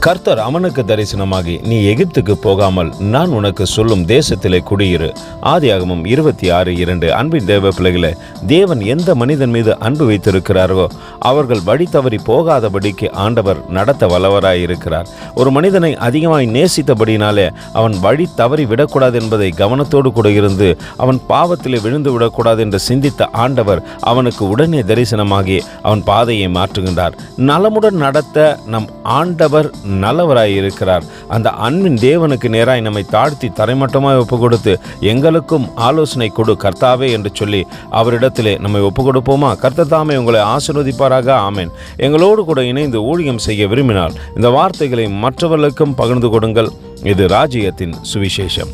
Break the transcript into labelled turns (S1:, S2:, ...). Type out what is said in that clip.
S1: கர்த்தர் அவனுக்கு தரிசனமாகி, நீ எகிப்துக்கு போகாமல் நான் உனக்கு சொல்லும் தேசத்திலே குடியிரு. ஆதியாகமம் 26:2. அன்பின் தேவ பிள்ளைகளே, தேவன் எந்த மனிதன் மீது அன்பு வைத்திருக்கிறாரோ அவர்கள் வழி தவறி போகாதபடிக்கு ஆண்டவர் நடத்த வல்லவராய் இருக்கிறார். ஒரு மனிதனை அதிகமாய் நேசித்தபடினாலே அவன் வழி தவறி விடக்கூடாது என்பதை கவனத்தோடு கூட இருந்து அவன் பாவத்திலே விழுந்து விடக்கூடாது என்று சிந்தித்த ஆண்டவர் அவனுக்கு உடனே தரிசனமாகி அவன் பாதையை மாற்றுகின்றார். நலமுடன் நடத்த நம் ஆண்டவர் நல்லவராய் இருக்கிறார். அந்த அன்பின் தேவனுக்கு நேராய் நம்மை தாழ்த்தி தரைமட்டமாய் ஒப்பு கொடுத்து, எங்களுக்கும் ஆலோசனை கொடு கர்த்தாவே என்று சொல்லி அவரிடத்திலே நம்மை ஒப்பு கொடுப்போமா? கர்த்தர் தாமே உங்களை ஆசீர்வதிப்பாராக. ஆமென். எங்களோடு கூட இணைந்து ஊழியம் செய்ய விரும்பினால் இந்த வார்த்தைகளை மற்றவர்களுக்கும் பகிர்ந்து கொடுங்கள். இது ராஜ்யத்தின் சுவிசேஷம்.